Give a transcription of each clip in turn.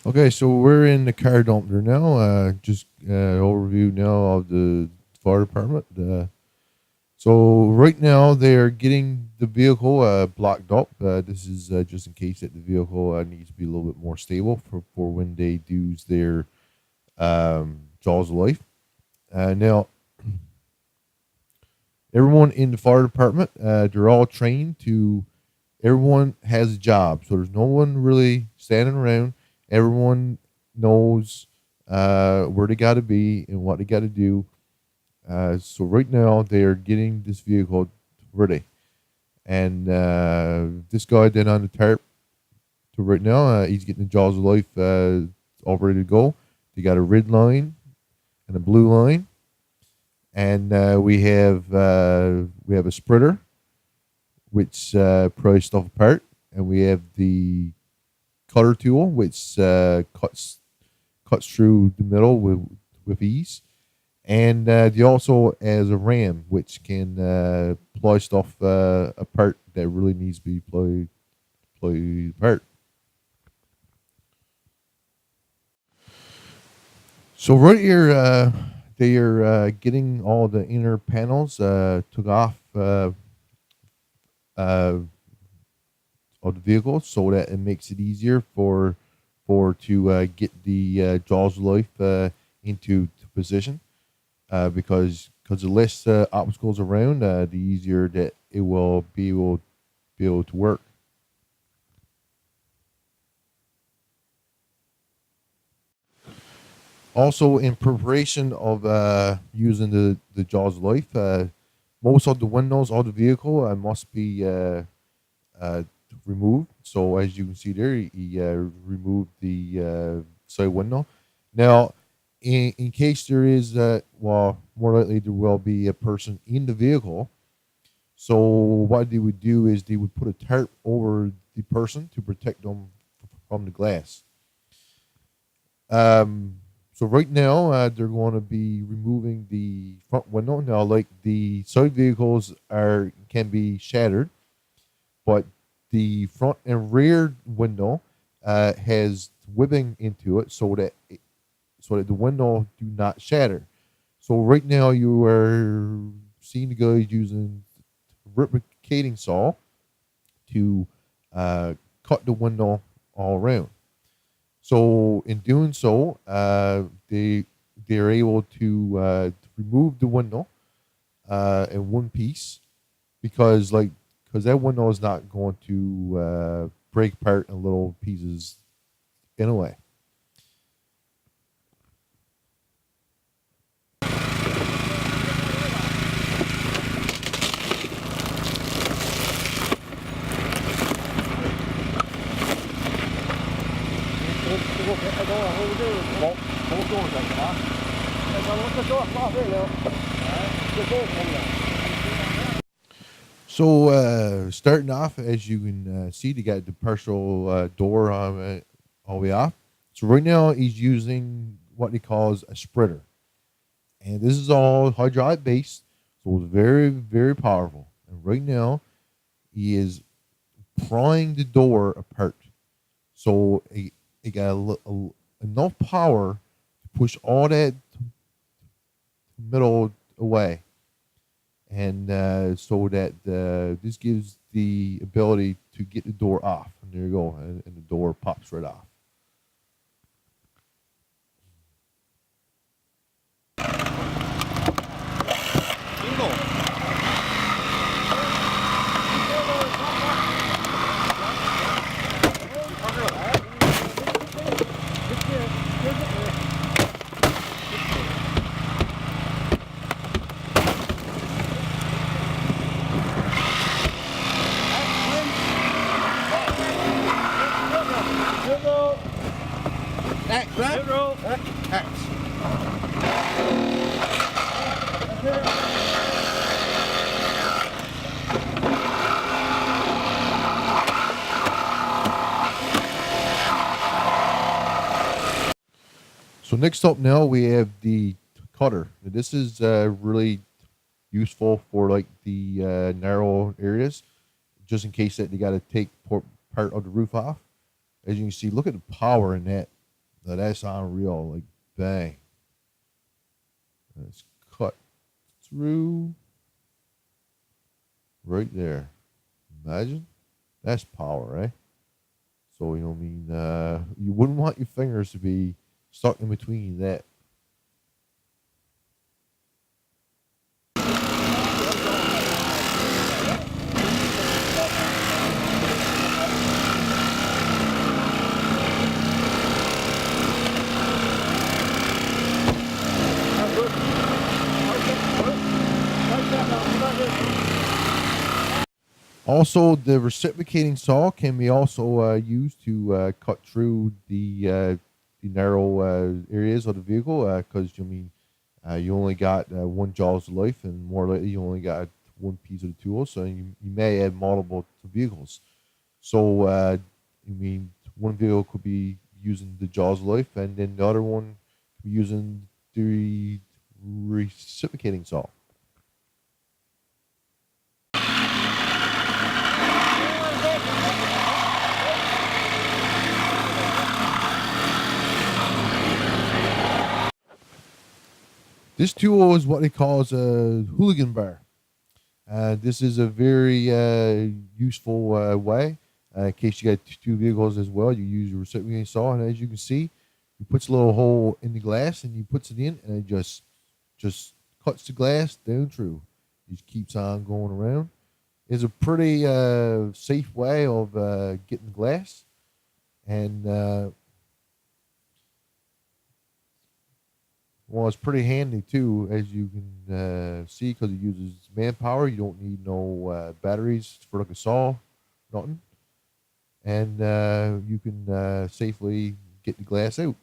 Okay, so we're in the car dumpster now. Just overview now of the fire department. So right now they are getting the vehicle blocked up. This is just in case that the vehicle needs to be a little bit more stable for when they do their Jaws of Life. Now, everyone in the fire department, they're all trained to. Everyone has a job, so there's no one really standing around. Everyone knows where they got to be and what they got to do. So right now they are getting this vehicle ready, and this guy then on the tarp. So right now he's getting the Jaws of Life all ready to go. They got a red line and a blue line, and we have a spreader which pries stuff apart, and we have the cutter tool which cuts through the middle with ease. And they also has a ram which can ply stuff apart that really needs to be plied apart. So right here, they are getting all the inner panels took off uh, of the vehicle so that it makes it easier for to get the jaws of life into position because the less obstacles around, the easier that it will be able to work. Also, in preparation of using the jaws of life, most of the windows of the vehicle must be uh, removed. So as you can see there, he removed the side window. Now, in case there is, well, more likely there will be a person in the vehicle. So what they would do is they would put a tarp over the person to protect them from the glass. So right now they're going to be removing the front window. Now, like the side vehicles are can be shattered, but the front and rear window has webbing into it so that the window do not shatter. So right now you are seeing the guys using replicating saw to cut the window all around. So in doing so, they're able to remove the window in one piece because that window is not going to break apart in little pieces anyway. So starting off, as you can see, they got the partial door all the way off. So right now he's using what he calls a spreader, and this is all hydraulic based, so it's very very powerful. And right now he is prying the door apart. So it got enough power to push all that metal away, and so that this gives the ability to get the door off. And there you go, and the door pops right off. So next up now we have the cutter. Now, this is really useful for like the narrow areas, just in case that they got to take part of the roof off. As you can see, look at the power in that. Now that's unreal. Like, bang. And it's cut through right there. Imagine. That's power, eh? So, you know what I mean? You wouldn't want your fingers to be stuck in between that. Also, the reciprocating saw can be also used to cut through the narrow areas of the vehicle because you only got one Jaws of Life, and more likely you only got one piece of the tool, so you may add multiple vehicles. So one vehicle could be using the Jaws of Life, and then the other one could be using the reciprocating saw. This tool is what they call a hooligan bar. This is a very useful way. In case you got two vehicles as well, you use your reciprocating saw, and as you can see, you puts a little hole in the glass, and you puts it in, and it just cuts the glass down through. It just keeps on going around. It's a pretty safe way of getting glass, and well, it's pretty handy too, as you can see, because it uses manpower. You don't need no batteries for like a saw, nothing, and you can safely get the glass out.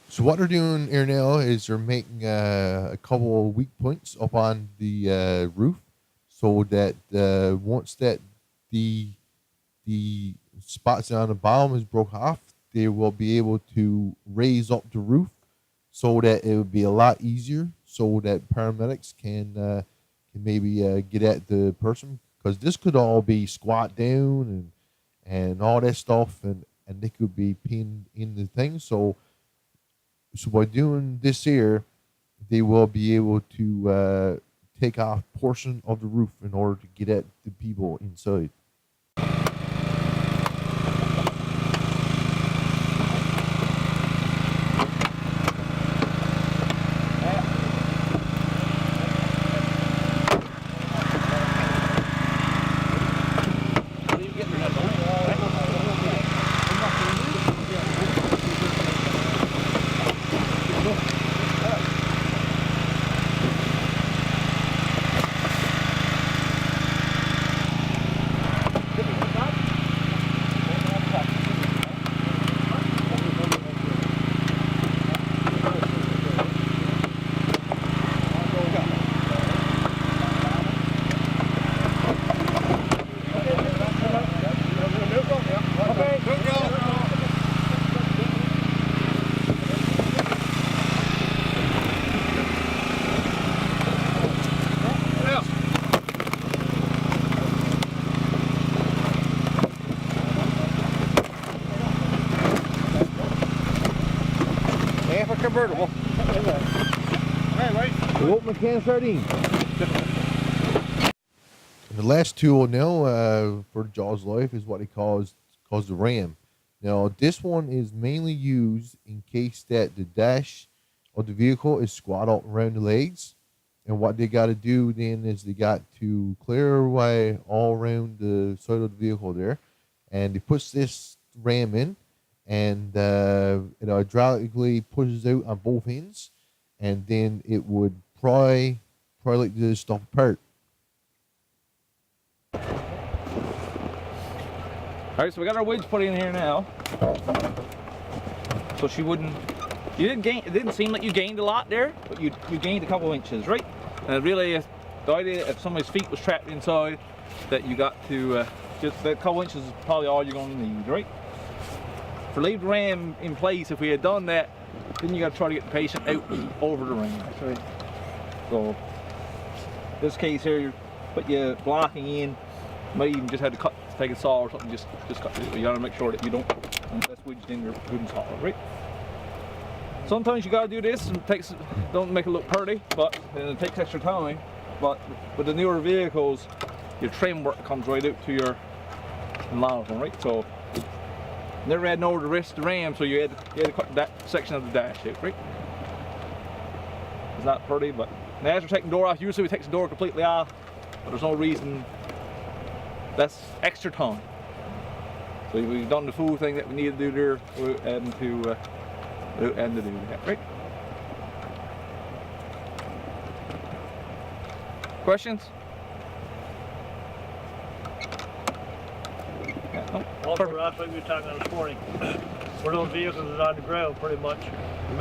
So what they're doing here now is they're making a couple of weak points up on the roof, so that once that the spots on the bottom is broke off, they will be able to raise up the roof, so that it would be a lot easier, so that paramedics can maybe get at the person, because this could all be squat down and all that stuff, and they could be pinned in the thing. So by doing this here, they will be able to take off portion of the roof in order to get at the people inside. convertible. Anyway. We open the can of sardines. And the last tool now for Jaws of Life is what he calls the ram. Now this one is mainly used in case that the dash of the vehicle is squat out around the legs. And what they got to do then is they got to clear away all around the side of the vehicle there. And he puts this ram in, and it hydraulically pushes out on both ends, and then it would pry like this stuff apart. Alright, so we got our wedge put in here now. So she wouldn't, it didn't seem like you gained a lot there, but you gained a couple inches, right? And really, the idea if somebody's feet was trapped inside, that you got to, just that couple inches is probably all you're going to need, right? For leave the ram in place, if we had done that, then you got to try to get the patient out over the ram. Right? So, this case here, put your blocking in, you might even just have to take a saw or something, just cut it. You got to make sure that you don't, that's wedged in your wooden saw, right? Sometimes you got to do this, and don't make it look pretty, but and it takes extra time. But with the newer vehicles, your trim work comes right out to your lot, right? So never had over the rest of the ram, so you had to cut that section of the dash out, right? It's not pretty, but now as we're taking the door off, usually we take the door completely off, but there's no reason. That's extra time. So we've done the full thing that we need to do there, and to do that, right? Questions? Also, that's what we were talking about this morning. For those vehicles that are on the ground, pretty much, it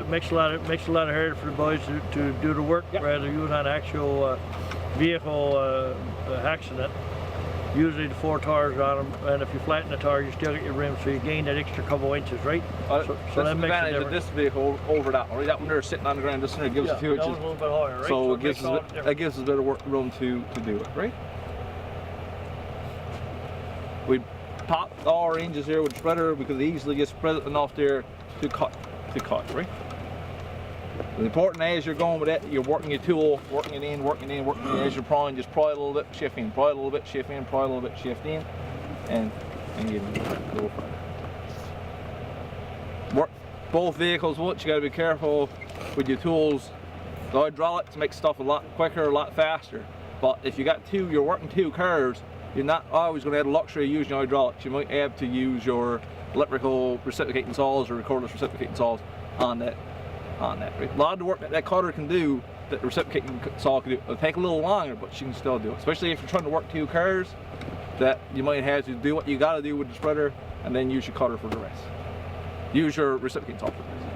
makes a lot of harder for the boys to do the work, yep. Rather you an actual vehicle accident. Usually the 4 tires on them, and if you flatten the tire, you still get your rim, so you gain that extra couple inches, right? So that makes the advantage of this vehicle over that one, right? That one there sitting on the ground, this one there gives us 2 inches. That one's a little bit higher, right? So it gives us a bit of work room to do it, right? We pop our hinges here with the spreader because they easily get spread enough there to cut, right? The important as you're going with it, you're working your tool, working it in, as you're prying, just pry a little bit, shift in, pry a little bit, shift in, pry a little bit, shift in, and you go further. Work both vehicles once, you gotta be careful with your tools. The hydraulics make stuff a lot quicker, a lot faster, but if you got you're working 2 cars, you're not always gonna have the luxury of using hydraulics. You might have to use your electrical reciprocating saws or cordless reciprocating saws on that. Right? A lot of the work that cutter can do, that the reciprocating saw can do, it'll take a little longer, but she can still do it. Especially if you're trying to work 2 cars, that you might have to do what you got to do with the spreader, and then use your cutter for the rest. Use your reciprocating saw for the rest.